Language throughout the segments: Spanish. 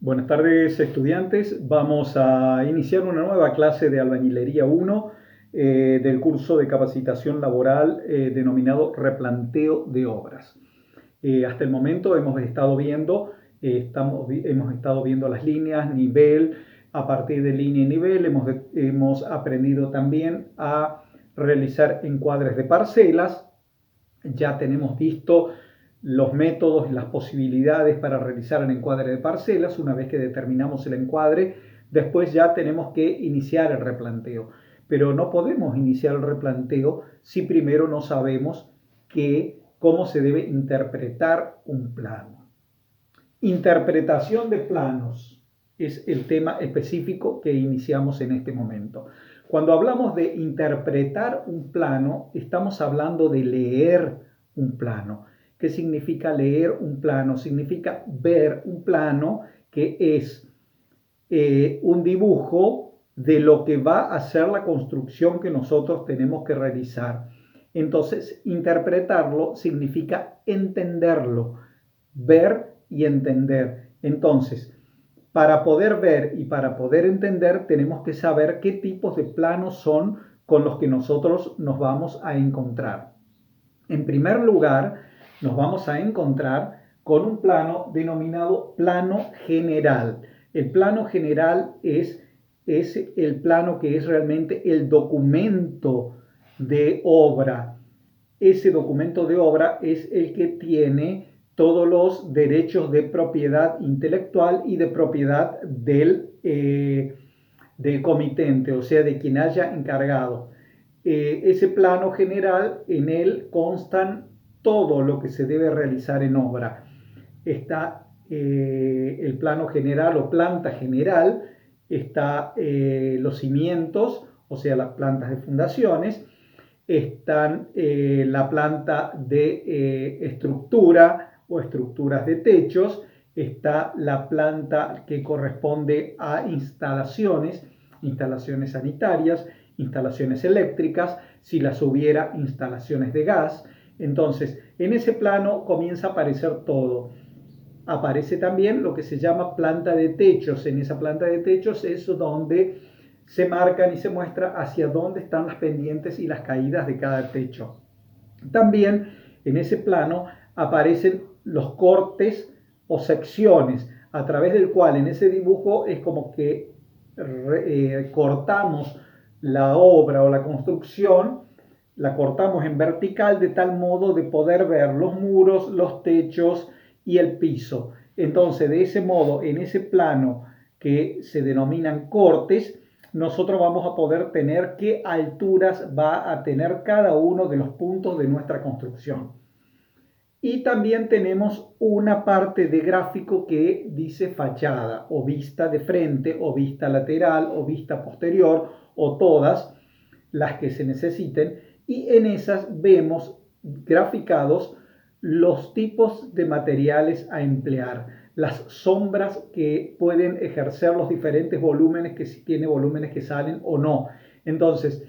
Buenas tardes, estudiantes. Vamos a iniciar una nueva clase de Albañilería 1 del curso de capacitación laboral denominado Replanteo de Obras. Hasta el momento hemos estado viendo las líneas, nivel, a partir de línea y nivel hemos aprendido también a realizar encuadres de parcelas. Ya tenemos visto los métodos y las posibilidades para realizar el encuadre de parcelas. Una vez que determinamos el encuadre, después ya tenemos que iniciar el replanteo. Pero no podemos iniciar el replanteo si primero no sabemos cómo se debe interpretar un plano. Interpretación de planos es el tema específico que iniciamos en este momento. Cuando hablamos de interpretar un plano, estamos hablando de leer un plano. ¿Qué significa leer un plano? Significa ver un plano que es un dibujo de lo que va a ser la construcción que nosotros tenemos que realizar. Entonces, interpretarlo significa entenderlo, ver y entender. Entonces, para poder ver y para poder entender, tenemos que saber qué tipos de planos son con los que nosotros nos vamos a encontrar. En primer lugar, nos vamos a encontrar con un plano denominado plano general. El plano general es el plano que es realmente el documento de obra. Ese documento de obra es el que tiene todos los derechos de propiedad intelectual y de propiedad del comitente, o sea, de quien haya encargado. Ese plano general, en él constan todo lo que se debe realizar en obra. Está el plano general o planta general, está los cimientos, o sea, las plantas de fundaciones, están la planta de estructura o estructuras de techos, está la planta que corresponde a instalaciones sanitarias, instalaciones eléctricas, si las hubiera, instalaciones de gas. Entonces, en ese plano comienza a aparecer todo. Aparece también lo que se llama planta de techos. En esa planta de techos es donde se marcan y se muestra hacia dónde están las pendientes y las caídas de cada techo. También en ese plano aparecen los cortes o secciones, a través del cual en ese dibujo es como que cortamos la obra o la construcción, la cortamos en vertical de tal modo de poder ver los muros, los techos y el piso. Entonces, de ese modo, en ese plano que se denominan cortes, nosotros vamos a poder tener qué alturas va a tener cada uno de los puntos de nuestra construcción. Y también tenemos una parte de gráfico que dice fachada o vista de frente o vista lateral o vista posterior o todas las que se necesiten, y en esas vemos graficados los tipos de materiales a emplear, las sombras que pueden ejercer los diferentes volúmenes, que si tiene volúmenes que salen o no. Entonces,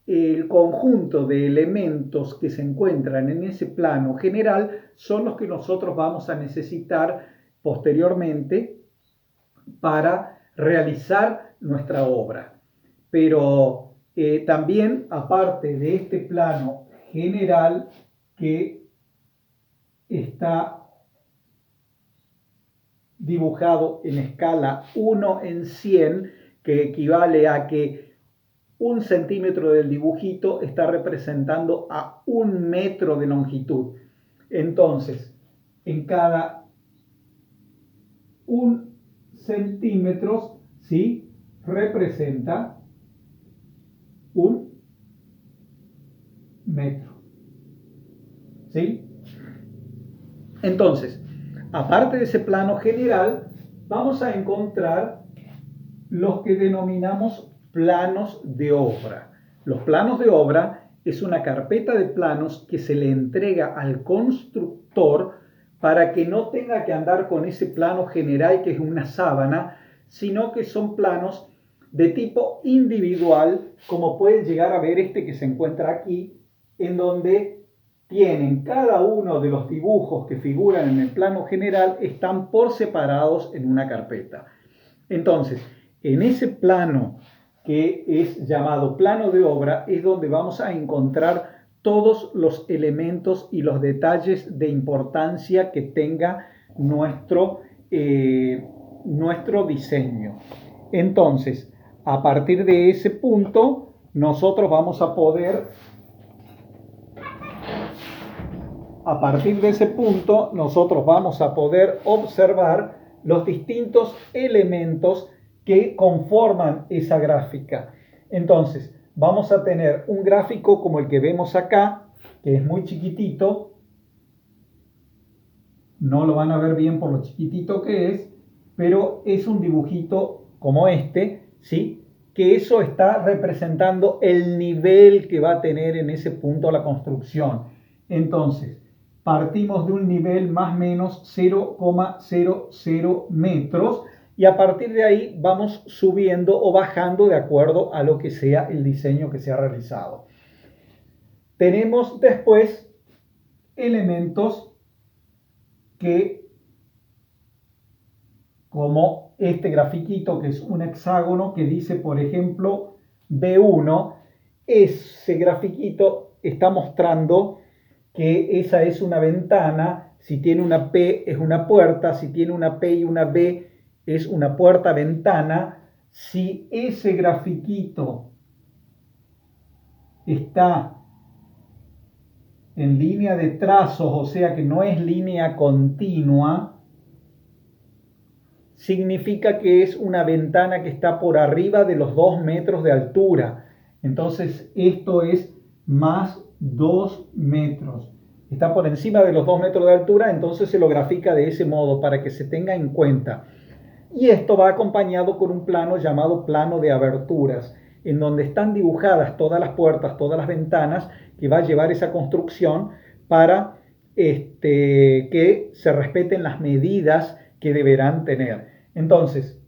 el conjunto de elementos que se encuentran en ese plano general son los que nosotros vamos a necesitar posteriormente para realizar nuestra obra. Pero también, aparte de este plano general que está dibujado en escala 1:100, que equivale a que 1 centímetro del dibujito está representando a 1 metro de longitud. Entonces, en cada 1 centímetro, ¿sí?, representa 1 metro. ¿Sí? Entonces, aparte de ese plano general, vamos a encontrar los que denominamos planos de obra. Los planos de obra es una carpeta de planos que se le entrega al constructor para que no tenga que andar con ese plano general que es una sábana, sino que son planos de tipo individual, como pueden llegar a ver este que se encuentra aquí, en donde tienen cada uno de los dibujos que figuran en el plano general, están por separados en una carpeta. Entonces, en ese plano que es llamado plano de obra es donde vamos a encontrar todos los elementos y los detalles de importancia que tenga nuestro diseño. Entonces, a partir de ese punto, nosotros vamos a poder observar los distintos elementos que conforman esa gráfica. Entonces, vamos a tener un gráfico como el que vemos acá, que es muy chiquitito. No lo van a ver bien por lo chiquitito que es, pero es un dibujito como este, ¿sí? Que eso está representando el nivel que va a tener en ese punto la construcción. Entonces, partimos de un nivel más o menos 0,00 metros y a partir de ahí vamos subiendo o bajando de acuerdo a lo que sea el diseño que se ha realizado. Tenemos después elementos que, como este grafiquito que es un hexágono que dice, por ejemplo, B1, ese grafiquito está mostrando que esa es una ventana. Si tiene una P es una puerta, si tiene una P y una B es una puerta-ventana. Si ese grafiquito está en línea de trazos, o sea que no es línea continua, significa que es una ventana que está por arriba de los 2 metros de altura. Entonces esto es más 2 metros. Está por encima de los 2 metros de altura, entonces se lo grafica de ese modo para que se tenga en cuenta. Y esto va acompañado con un plano llamado plano de aberturas, en donde están dibujadas todas las puertas, todas las ventanas que va a llevar esa construcción para que se respeten las medidas que deberán tener. Entonces,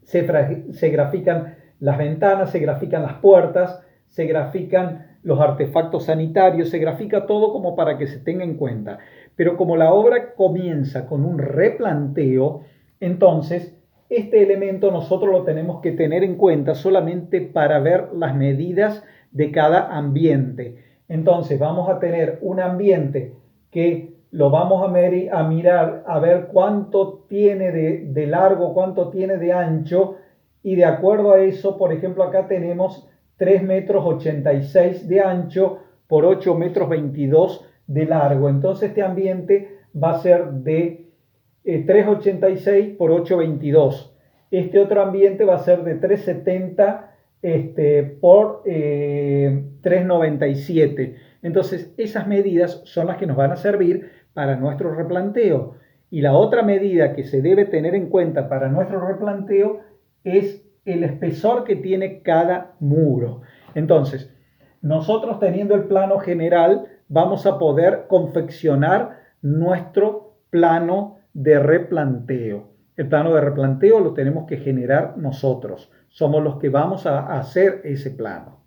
se grafican las ventanas, se grafican las puertas, se grafican los artefactos sanitarios, se grafica todo como para que se tenga en cuenta. Pero como la obra comienza con un replanteo, entonces este elemento nosotros lo tenemos que tener en cuenta solamente para ver las medidas de cada ambiente. Entonces vamos a tener un ambiente que lo vamos a mirar a ver cuánto tiene de largo, cuánto tiene de ancho, y de acuerdo a eso, por ejemplo, acá tenemos 3,86 metros de ancho por 8,22 metros de largo. Entonces este ambiente va a ser de 3,86 por 8,22. Este otro ambiente va a ser de 3,70 por 3,97. Entonces esas medidas son las que nos van a servir para nuestro replanteo. Y la otra medida que se debe tener en cuenta para nuestro replanteo es el espesor que tiene cada muro. Entonces, nosotros teniendo el plano general, vamos a poder confeccionar nuestro plano de replanteo. El plano de replanteo lo tenemos que generar nosotros. Somos los que vamos a hacer ese plano.